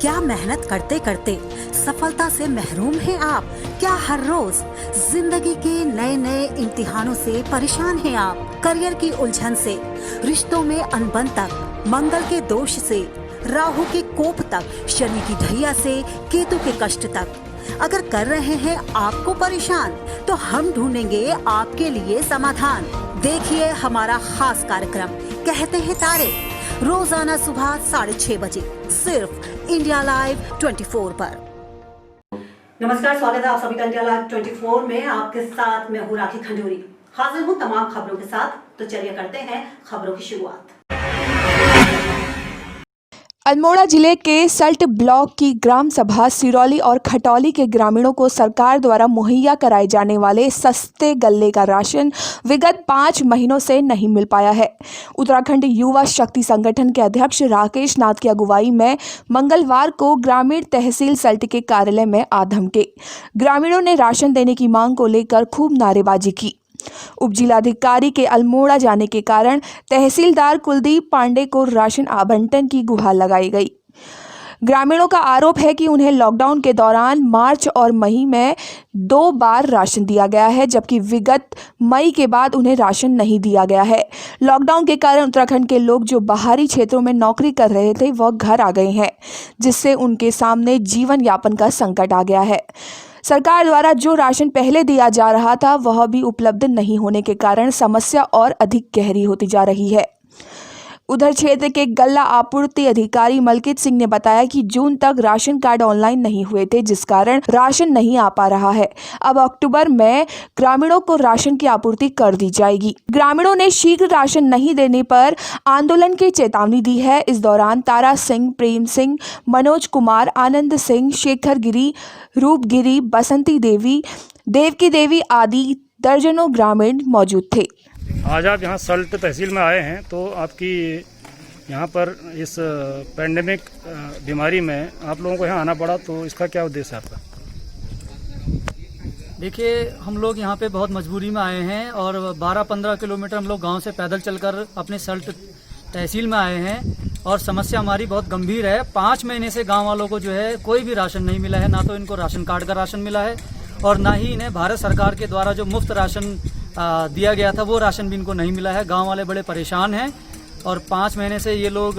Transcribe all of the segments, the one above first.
क्या मेहनत करते करते सफलता से महरूम हैं आप? क्या हर रोज जिंदगी के नए नए इम्तिहानों से परेशान हैं आप? करियर की उलझन से, रिश्तों में अनबन तक, मंगल के दोष से, राहु के कोप तक, शनि की ढैया से केतु के कष्ट तक अगर कर रहे हैं आपको परेशान, तो हम ढूंढेंगे आपके लिए समाधान। देखिए हमारा खास कार्यक्रम कहते हैं तारे, रोजाना सुबह 6:30 बजे सिर्फ इंडिया लाइव 24 पर। नमस्कार, स्वागत है आप सभी का इंडिया लाइव 24 में। आपके साथ मैं हूँ राखी खंडूरी, हाजिर हूँ तमाम खबरों के साथ। तो चलिए करते हैं खबरों की शुरुआत। अल्मोड़ा जिले के सल्ट ब्लॉक की ग्राम सभा सिरौली और खटौली के ग्रामीणों को सरकार द्वारा मुहैया कराए जाने वाले सस्ते गल्ले का राशन विगत 5 महीनों से नहीं मिल पाया है। उत्तराखंड युवा शक्ति संगठन के अध्यक्ष राकेश नाथ की अगुवाई में मंगलवार को ग्रामीण तहसील सल्ट के कार्यालय में आधम के ग्रामीणों ने राशन देने की मांग को लेकर खूब नारेबाजी की। उपजिलाधिकारी के अल्मोड़ा जाने के कारण तहसीलदार कुलदीप पांडे को राशन आवंटन की गुहार लगाई गई। ग्रामीणों का आरोप है कि उन्हें लॉकडाउन के दौरान मार्च और मई में 2 बार राशन दिया गया है, जबकि विगत मई के बाद उन्हें राशन नहीं दिया गया है। लॉकडाउन के कारण उत्तराखंड के लोग जो बाहरी क्षेत्रों में नौकरी कर रहे थे वह घर आ गए हैं, जिससे उनके सामने जीवन यापन का संकट आ गया है। सरकार द्वारा जो राशन पहले दिया जा रहा था वह भी उपलब्ध नहीं होने के कारण समस्या और अधिक गहरी होती जा रही है। उधर क्षेत्र के गल्ला आपूर्ति अधिकारी मलकित सिंह ने बताया कि जून तक राशन कार्ड ऑनलाइन नहीं हुए थे, जिस कारण राशन नहीं आ पा रहा है। अब अक्टूबर में ग्रामीणों को राशन की आपूर्ति कर दी जाएगी। ग्रामीणों ने शीघ्र राशन नहीं देने पर आंदोलन की चेतावनी दी है। इस दौरान तारा सिंह, प्रेम सिंह, मनोज कुमार, आनंद सिंह, शेखर गिरी, रूपगिरी, बसंती देवी, देवकी देवी आदि दर्जनों ग्रामीण मौजूद थे। आज आप यहाँ सल्ट तहसील में आए हैं, तो आपकी यहाँ पर इस पैंडेमिक बीमारी में आप लोगों को यहाँ आना पड़ा, तो इसका क्या उद्देश्य है आपका? देखिए, हम लोग यहाँ पे बहुत मजबूरी में आए हैं और 12-15 किलोमीटर हम लोग गांव से पैदल चलकर अपने सल्ट तहसील में आए हैं और समस्या हमारी बहुत गंभीर है। 5 महीने से गाँव वालों को जो है कोई भी राशन नहीं मिला है, ना तो इनको राशन कार्ड का राशन मिला है और ना ही इन्हें भारत सरकार के द्वारा जो मुफ्त राशन दिया गया था वो राशन भी इनको नहीं मिला है। गांव वाले बड़े परेशान हैं और 5 महीने से ये लोग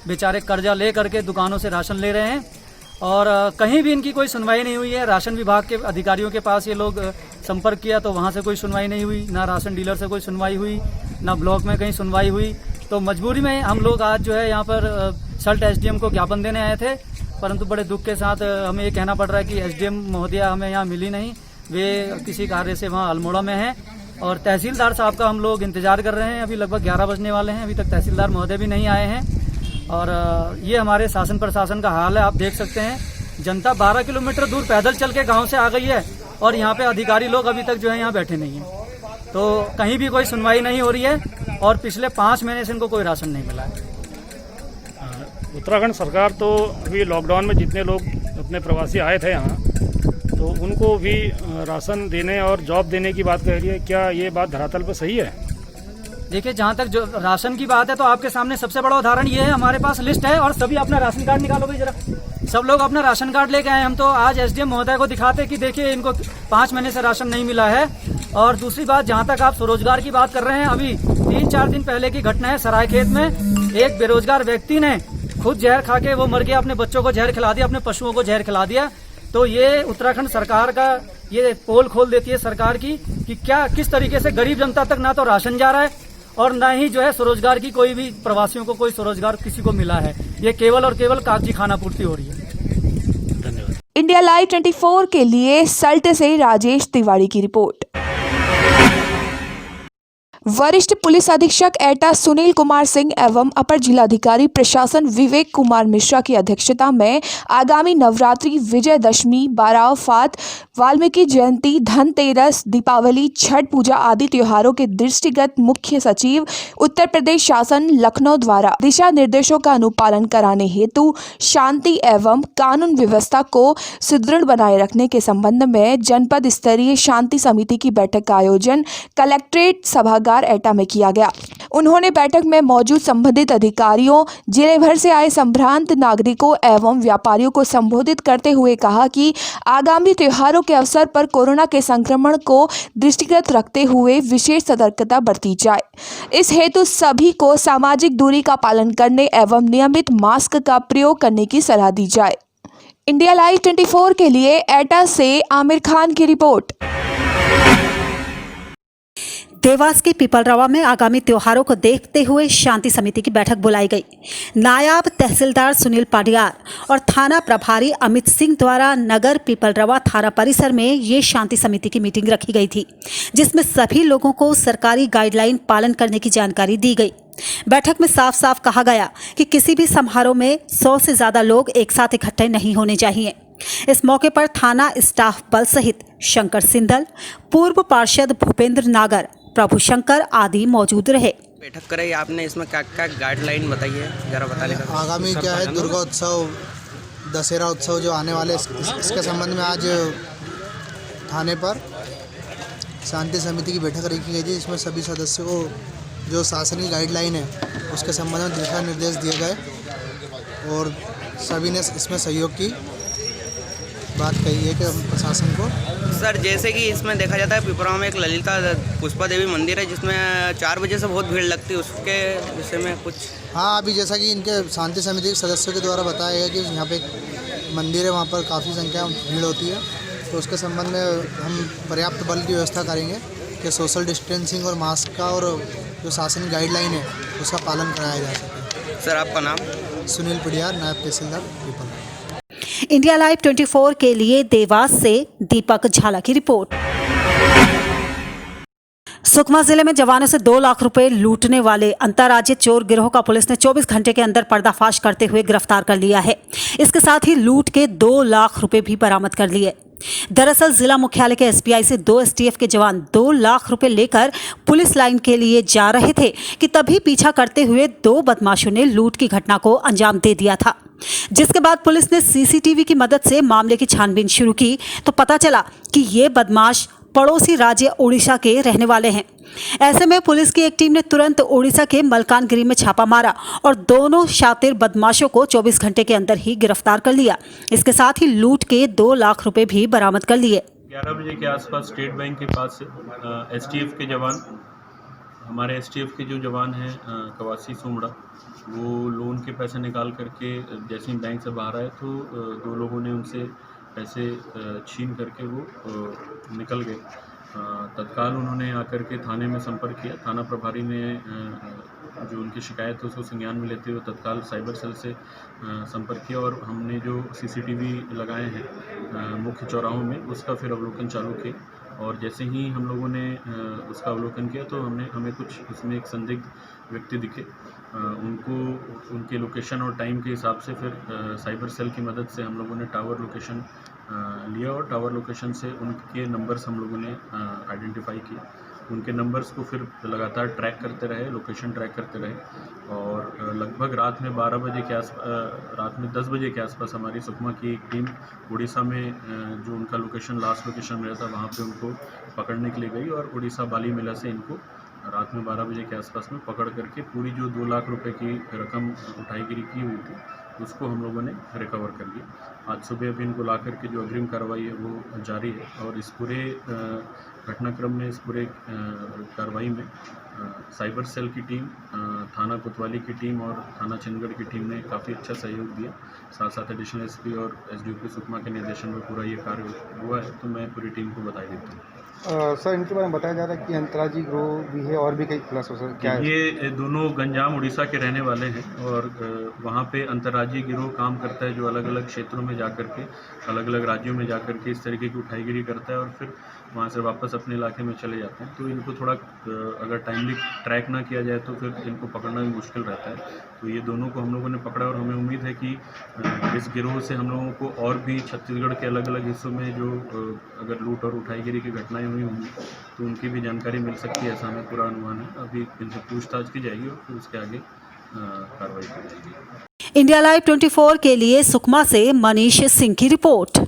बेचारे कर्जा ले करके दुकानों से राशन ले रहे हैं और कहीं भी इनकी कोई सुनवाई नहीं हुई है। राशन विभाग के अधिकारियों के पास ये लोग संपर्क किया तो वहाँ से कोई सुनवाई नहीं हुई, ना राशन डीलर से कोई सुनवाई हुई, ना ब्लॉक में कहीं सुनवाई हुई। तो मजबूरी में हम लोग आज जो है यहाँ पर सल्ट एसडीएम को ज्ञापन देने आए थे, परंतु बड़े दुख के साथ हमें ये कहना पड़ रहा है कि एसडीएम महोदया हमें यहाँ मिली नहीं, वे किसी कार्य से वहाँ अल्मोड़ा में हैं और तहसीलदार साहब का हम लोग इंतजार कर रहे हैं। अभी लगभग 11 बजने वाले हैं, अभी तक तहसीलदार महोदय भी नहीं आए हैं और ये हमारे शासन प्रशासन का हाल है। आप देख सकते हैं जनता 12 किलोमीटर दूर पैदल चल के गाँव से आ गई है और यहाँ पे अधिकारी लोग अभी तक जो है यहाँ बैठे नहीं हैं, तो कहीं भी कोई सुनवाई नहीं हो रही है और पिछले 5 महीने से इनको कोई राशन नहीं मिला है। उत्तराखंड सरकार तो अभी लॉकडाउन में जितने लोग अपने प्रवासी आए थे यहाँ, तो उनको भी राशन देने और जॉब देने की बात कह रही है। क्या ये बात धरातल पर सही है? देखिए, जहाँ तक जो राशन की बात है तो आपके सामने सबसे बड़ा उदाहरण ये है, हमारे पास लिस्ट है और सभी अपना राशन कार्ड निकालो भाई जरा। सब लोग अपना राशन कार्ड लेके आए। हम तो आज एसडीएम महोदय को दिखाते कि देखिए इनको 5 महीने से राशन नहीं मिला है। और दूसरी बात, जहाँ तक आप स्वरोजगार की बात कर रहे हैं, अभी 3-4 दिन पहले की घटना है, सरायखेत में एक बेरोजगार व्यक्ति ने खुद जहर खा के वो मर गया, अपने बच्चों को जहर खिला दिया, अपने पशुओं को जहर खिला दिया। तो ये उत्तराखंड सरकार का ये पोल खोल देती है सरकार की कि क्या किस तरीके से गरीब जनता तक ना तो राशन जा रहा है और ना ही जो है स्वरोजगार की कोई भी प्रवासियों को कोई स्वरोजगार किसी को मिला है। ये केवल और केवल कागजी खाना पूर्ति हो रही है। धन्यवाद। इंडिया लाइव 24 के लिए सल्ट से राजेश तिवारी की रिपोर्ट। वरिष्ठ पुलिस अधीक्षक एटा सुनील कुमार सिंह एवं अपर जिलाधिकारी प्रशासन विवेक कुमार मिश्रा की अध्यक्षता में आगामी नवरात्रि, विजयदशमी, बाराफात, वाल्मीकि जयंती, धनतेरस, दीपावली, छठ पूजा आदि त्योहारों के दृष्टिगत मुख्य सचिव उत्तर प्रदेश शासन लखनऊ द्वारा दिशा निर्देशों का अनुपालन कराने हेतु शांति एवं कानून व्यवस्था को सुदृढ़ बनाए रखने के संबंध में जनपद स्तरीय शांति समिति की बैठक का आयोजन कलेक्ट्रेट सभागार एटा में किया गया। उन्होंने बैठक में मौजूद संबंधित अधिकारियों, जिले भर से आए संभ्रांत नागरिकों एवं व्यापारियों को संबोधित करते हुए कहा कि आगामी त्योहारों के अवसर पर कोरोना के संक्रमण को दृष्टिगत रखते हुए विशेष सतर्कता बरती जाए। इस हेतु सभी को सामाजिक दूरी का पालन करने एवं नियमित मास्क का प्रयोग करने की सलाह दी जाए। इंडिया लाइव 24 के लिए एटा से आमिर खान की रिपोर्ट। देवास के पीपलरवा में आगामी त्योहारों को देखते हुए शांति समिति की बैठक बुलाई गई। नायब तहसीलदार सुनील पाडियार और थाना प्रभारी अमित सिंह द्वारा नगर पीपलरवा थाना परिसर में ये शांति समिति की मीटिंग रखी गई थी, जिसमें सभी लोगों को सरकारी गाइडलाइन पालन करने की जानकारी दी गई। बैठक में साफ साफ कहा गया कि किसी भी समारोह में 100 से ज़्यादा लोग एक साथ इकट्ठे नहीं होने चाहिए। इस मौके पर थाना स्टाफ बल सहित शंकर सिंधल, पूर्व पार्षद भूपेंद्र नागर, प्रभु शंकर आदि मौजूद रहे। बैठक करे आपने, इसमें क्या क्या गाइडलाइन बताइए जरा बताने का। आगामी क्या है, दुर्गा उत्सव, दशहरा उत्सव जो आने वाले इसके संबंध में आज थाने पर शांति समिति की बैठक रखी गई थी, जिसमें सभी सदस्यों को जो शासनिक गाइडलाइन है उसके संबंध में दिशा निर्देश दिए गए और सभी ने इसमें सहयोग की बात कही है कि प्रशासन को। सर, जैसे कि इसमें देखा जाता है पिपरा में एक ललिता पुष्पा देवी मंदिर है जिसमें 4 बजे से बहुत भीड़ लगती है, उसके विषय में कुछ। हाँ, अभी जैसा कि इनके शांति समिति के सदस्यों के द्वारा बताया गया कि यहाँ पे एक मंदिर है, वहाँ पर काफ़ी संख्या में भीड़ होती है, तो उसके संबंध में हम पर्याप्त बल की व्यवस्था करेंगे कि सोशल डिस्टेंसिंग और मास्क का और जो शासन गाइडलाइन है उसका पालन कराया जा सके। सर, आपका नाम? सुनील पडियार, नायब तहसीलदार पीपल। इंडिया लाइव 24 के लिए देवास से दीपक झाला की रिपोर्ट। सुकमा जिले में जवानों से 2 लाख रुपए लूटने वाले अंतर्राज्यीय चोर गिरोह का पुलिस ने 24 घंटे के अंदर पर्दाफाश करते हुए गिरफ्तार कर लिया है। इसके साथ ही लूट के 2 लाख रुपए भी बरामद कर लिए। दरअसल जिला मुख्यालय के एसपीआई से 2 एसटीएफ के जवान 2 लाख रुपए लेकर पुलिस लाइन के लिए जा रहे थे कि तभी पीछा करते हुए 2 बदमाशों ने लूट की घटना को अंजाम दे दिया था। जिसके बाद पुलिस ने सीसीटीवी की मदद से मामले की छानबीन शुरू की तो पता चला कि ये बदमाश पड़ोसी राज्य ओडिशा के रहने वाले हैं। ऐसे में पुलिस की एक टीम ने तुरंत ओडिशा के मलकानगिरी में छापा मारा और दोनों शातिर बदमाशों को 24 घंटे के अंदर ही गिरफ्तार कर लिया। इसके साथ ही लूट के 2 लाख रुपए भी बरामद कर लिए। 11 बजे के आसपास स्टेट बैंक के पास से एसटीएफ के जवान, हमारे एसटीएफ के जो जवान हैं कवासी सोमड़ा, वो लोन के पैसे निकाल करके जैसे ही बैंक से बाहर आए तो 2 लोगों ने उनसे पैसे छीन करके वो निकल गए। तत्काल उन्होंने आकर के थाने में संपर्क किया। थाना प्रभारी ने जो उनकी शिकायत है उसको संज्ञान में लेते हुए तत्काल साइबर सेल से संपर्क किया और हमने जो सीसीटीवी लगाए हैं मुख्य चौराहों में उसका फिर अवलोकन चालू किया। और जैसे ही हम लोगों ने उसका अवलोकन किया तो हमें कुछ उसमें एक संदिग्ध व्यक्ति दिखे। उनको उनके लोकेशन और टाइम के हिसाब से फिर साइबर सेल की मदद से हम लोगों ने टावर लोकेशन लिया और टावर लोकेशन से उनके नंबर्स हम लोगों ने आइडेंटिफाई किए। उनके नंबर्स को फिर लगातार ट्रैक करते रहे, लोकेशन ट्रैक करते रहे और लगभग रात में 10 बजे के आसपास हमारी सुकमा की एक टीम उड़ीसा में जो उनका लोकेशन लास्ट लोकेशन मिला था वहाँ पे उनको पकड़ने के लिए गई और उड़ीसा बाली मेला से इनको रात में 12 बजे के आसपास में पकड़ करके पूरी जो 2 लाख रुपए की रकम उठाईगिरी की हुई थी उसको हम लोगों ने रिकवर कर लिया। आज सुबह अभी इनको ला करके जो अग्रिम कार्रवाई है वो जारी है और इस पूरे घटनाक्रम में, इस पूरे कार्रवाई में साइबर सेल की टीम, थाना कोतवाली की टीम और थाना चंडगढ़ की टीम ने काफ़ी अच्छा सहयोग दिया। साथ साथ एडिशनल एसपी और एसडीओपी सुकमा के निर्देशन में पूरा ये कार्य हुआ है, तो मैं पूरी टीम को बधाई देता हूँ। सर इनके बारे में बताया जा रहा है कि अंतर्राज्यीय गिरोह भी है और भी कई खुलासा हो सकता क्या है? ये दोनों गंजाम उड़ीसा के रहने वाले हैं और वहाँ पे अंतर्राज्यीय गिरोह काम करता है जो अलग अलग क्षेत्रों में जाकर के अलग अलग राज्यों में जाकर के इस तरीके की उठाईगिरी करता है और फिर वहाँ से वापस अपने इलाके में चले जाते हैं। तो इनको थोड़ा अगर टाइमली ट्रैक ना किया जाए तो फिर इनको पकड़ना भी मुश्किल रहता है। तो ये दोनों को हम लोगों ने पकड़ा और हमें उम्मीद है कि इस गिरोह से हम लोगों को और भी छत्तीसगढ़ के अलग अलग हिस्सों में जो अगर लूट और उठाईगिरी की घटनाएं हुई होंगी तो उनकी भी जानकारी मिल सकती है, ऐसा हमें पूरा अनुमान है। अभी इनसे पूछताछ की जाएगी और फिर उसके आगे कार्रवाई की जाएगी। इंडिया लाइव 24 के लिए सुकमा से मनीष सिंह की रिपोर्ट।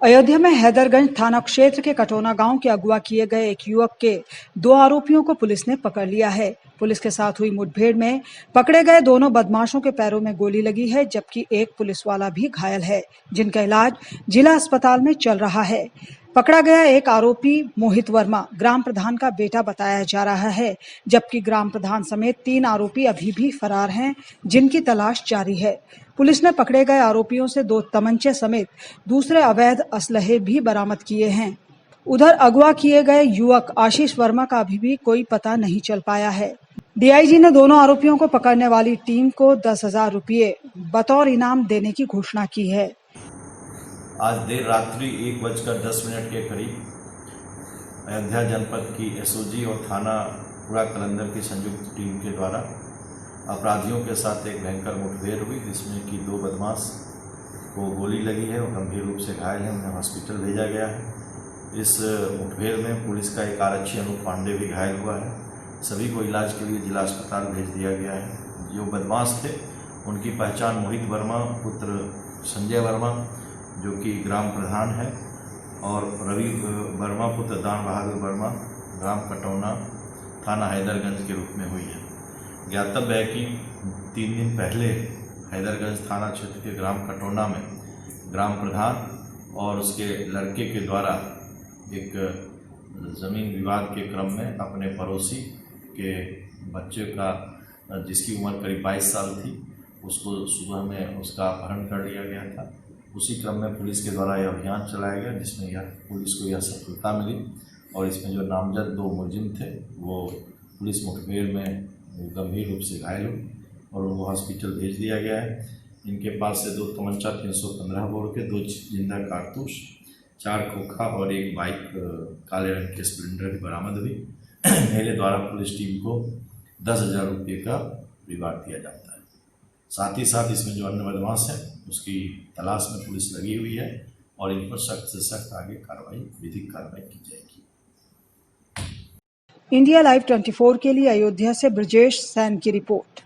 अयोध्या में हैदरगंज थाना क्षेत्र के कटोना गांव के अगवा किए गए एक युवक के 2 आरोपियों को पुलिस ने पकड़ लिया है। पुलिस के साथ हुई मुठभेड़ में पकड़े गए दोनों बदमाशों के पैरों में गोली लगी है, जबकि एक पुलिस वाला भी घायल है, जिनका इलाज जिला अस्पताल में चल रहा है। पकड़ा गया एक आरोपी मोहित वर्मा ग्राम प्रधान का बेटा बताया जा रहा है, जबकि ग्राम प्रधान समेत 3 आरोपी अभी भी फरार हैं, जिनकी तलाश जारी है। पुलिस ने पकड़े गए आरोपियों से 2 तमंचे समेत दूसरे अवैध असलहे भी बरामद किए हैं। उधर अगवा किए गए युवक आशीष वर्मा का अभी भी कोई पता नहीं चल पाया है। डीआईजी ने दोनों आरोपियों को पकड़ने वाली टीम को 10,000 रुपये बतौर इनाम देने की घोषणा की है। आज देर रात्रि 1:10 के करीब अयोध्या जनपद की एसओजी और थाना पूरा कलंदर की संयुक्त टीम के द्वारा अपराधियों के साथ एक भयंकर मुठभेड़ हुई, जिसमें कि 2 बदमाश को गोली लगी है और गंभीर रूप से घायल हैं, उन्हें हॉस्पिटल भेजा गया है। इस मुठभेड़ में पुलिस का एक आरक्षी अनूप पांडे भी घायल हुआ है। सभी को इलाज के लिए जिला अस्पताल भेज दिया गया है। जो बदमाश थे उनकी पहचान मोहित वर्मा पुत्र संजय वर्मा जो कि ग्राम प्रधान है और रवि वर्मा पुत्र दान बहादुर वर्मा ग्राम कटौना थाना हैदरगंज के रूप में हुई है। ज्ञातव्य है कि 3 दिन पहले हैदरगंज थाना क्षेत्र के ग्राम कटौना में ग्राम प्रधान और उसके लड़के के द्वारा एक ज़मीन विवाद के क्रम में अपने पड़ोसी के बच्चे का, जिसकी उम्र करीब 22 साल थी, उसको सुबह में उसका अपहरण कर लिया गया था। उसी क्रम में पुलिस के द्वारा यह अभियान चलाया गया, जिसमें पुलिस को यह सफलता मिली और इसमें जो नामजद 2 मुलजिम थे वो पुलिस मुठभेड़ में गंभीर रूप से घायल हुए और उनको हॉस्पिटल भेज दिया गया है। इनके पास से 2 तमंचा 315 बोर के, 2 जिंदा कारतूस, 4 खोखा और एक बाइक काले रंग के स्प्लेंडर भी बरामद हुई। मेरे द्वारा पुलिस टीम को 10,000 रुपये का रिवार्ड दिया जाता है। साथ ही साथ इसमें जो अन्य बदमाश हैं उसकी तलाश में पुलिस लगी हुई है और इन पर सख्त से सख्त आगे विधिक कार्रवाई की जाएगी। इंडिया लाइव 24 के लिए अयोध्या से ब्रजेश सैन की रिपोर्ट।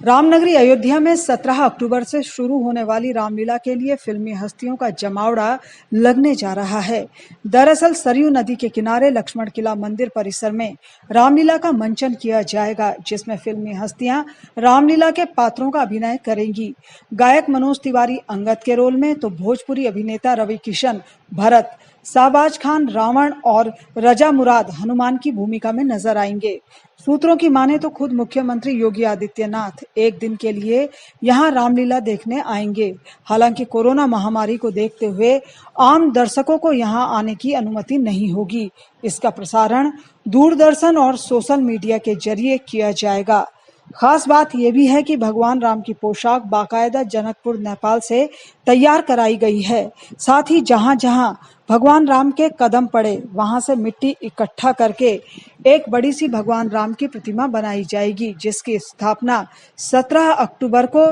रामनगरी अयोध्या में 17 अक्टूबर से शुरू होने वाली रामलीला के लिए फिल्मी हस्तियों का जमावड़ा लगने जा रहा है। दरअसल सरयू नदी के किनारे लक्ष्मण किला मंदिर परिसर में रामलीला का मंचन किया जाएगा, जिसमें फिल्मी हस्तियां रामलीला के पात्रों का अभिनय करेंगी। गायक मनोज तिवारी अंगद के रोल में तो भोजपुरी अभिनेता रवि किशन भरत, शाहबाज खान रावण और रजा मुराद हनुमान की भूमिका में नजर आएंगे। सूत्रों की माने तो खुद मुख्यमंत्री योगी आदित्यनाथ एक दिन के लिए यहां रामलीला देखने आएंगे। हालांकि कोरोना महामारी को देखते हुए आम दर्शकों को यहां आने की अनुमति नहीं होगी। इसका प्रसारण दूरदर्शन और सोशल मीडिया के जरिए किया जाएगा। खास बात यह भी है कि भगवान राम की पोशाक बाकायदा जनकपुर नेपाल से तैयार कराई गई है। साथ ही जहां जहां भगवान राम के कदम पड़े वहां से मिट्टी इकट्ठा करके एक बड़ी सी भगवान राम की प्रतिमा बनाई जाएगी, जिसकी स्थापना 17 अक्टूबर को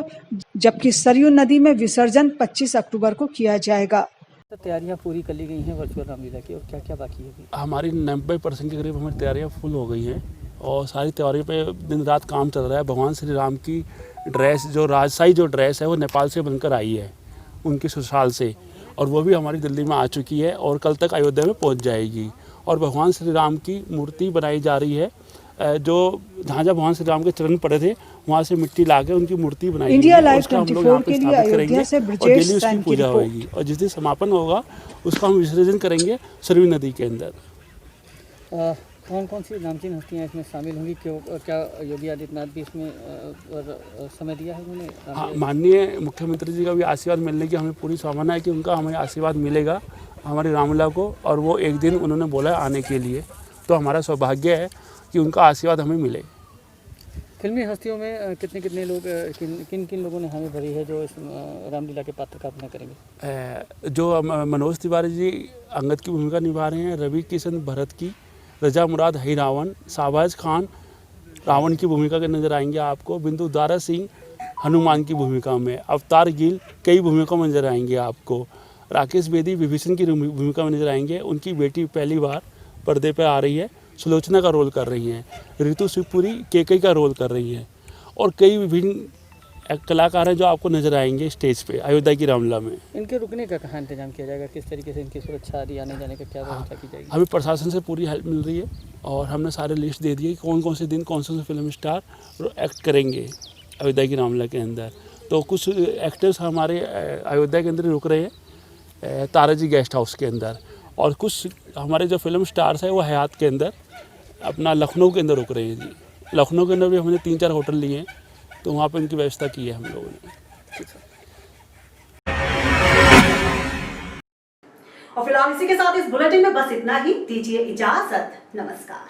जबकि सरयू नदी में विसर्जन 25 अक्टूबर को किया जाएगा। तैयारियां पूरी कर ली गई हैं वर्चुअल रामलीला की, और क्या क्या बाकी है? हमारी 90% के करीब हमारी तैयारियां फुल हो गई हैं और सारी तैयारियों पे दिन रात काम चल रहा है। भगवान श्री राम की ड्रेस जो राजशाही जो ड्रेस है वो नेपाल से बनकर आई है उनकी ससुराल से, और वो भी हमारी दिल्ली में आ चुकी है और कल तक अयोध्या में पहुंच जाएगी। और भगवान श्री राम की मूर्ति बनाई जा रही है, जो जहाँ जहाँ भगवान श्री राम के चरण पड़े थे वहाँ से मिट्टी लाके उनकी मूर्ति बनाई इंडिया है। लाइव उसका हम लोग 24 यहाँ पे के लिए स्थापित करेंगे अयोध्या से और ब्रजेश डेली उसकी सैन की पूजा रिपोर्ट। होगी और जिस दिन समापन होगा उसका हम विसर्जन करेंगे सरयू नदी के अंदर। कौन कौन सी नामचीन हस्तियाँ इसमें शामिल होंगी, क्यों, क्या योगी आदित्यनाथ भी इसमें समय दिया है उन्होंने? हाँ, माननीय मुख्यमंत्री जी का भी आशीर्वाद मिलने की हमें पूरी संभावना है कि उनका हमें आशीर्वाद मिलेगा हमारी रामलीला को, और वो एक दिन उन्होंने बोला है आने के लिए, तो हमारा सौभाग्य है कि उनका आशीर्वाद हमें मिले। फिल्मी हस्तियों में कितने लोग, किन किन लोगों ने हामी भरी है जो इस रामलीला के पात्र का अभिनय करेंगे? जो मनोज तिवारी जी अंगद की भूमिका निभा रहे हैं, रवि किशन भरत की, रजा मुराद ही रावण, शाहबाज खान रावण की भूमिका के नजर आएंगे आपको, बिंदु दारा सिंह हनुमान की भूमिका में, अवतार गिल कई भूमिका में नजर आएंगे आपको, राकेश बेदी विभीषण की भूमिका में नजर आएंगे। उनकी बेटी पहली बार पर्दे पर आ रही है, सुलोचना का रोल कर रही हैं। ऋतु शिवपुरी केकई का रोल कर रही हैं, और कई विभिन्न कलाकार हैं जो आपको नजर आएंगे स्टेज पे अयोध्या की रामलीला में। इनके रुकने का कहाँ इंतजाम किया जाएगा, किस तरीके से इनकी सुरक्षा आदि आने जाने का क्या व्यवस्था की जाएगी? हमें प्रशासन से पूरी हेल्प मिल रही है, और हमने सारे लिस्ट दे दिए कि कौन कौन से दिन कौन से फिल्म स्टार एक्ट करेंगे अयोध्या की रामलीला के अंदर। तो कुछ एक्टर्स हमारे अयोध्या के अंदर रुक रहे हैं ताराजी गेस्ट हाउस के अंदर, और कुछ हमारे जो फिल्म स्टार्स हैं वो हयात के अंदर अपना लखनऊ के अंदर रुक रहे हैं जी। लखनऊ के अंदर भी हमने 3-4 होटल लिए हैं, तो वहाँ पर इनकी व्यवस्था की है हम लोगों ने। और फिलहाल इसी के साथ इस बुलेटिन में बस इतना ही। दीजिए इजाजत, नमस्कार।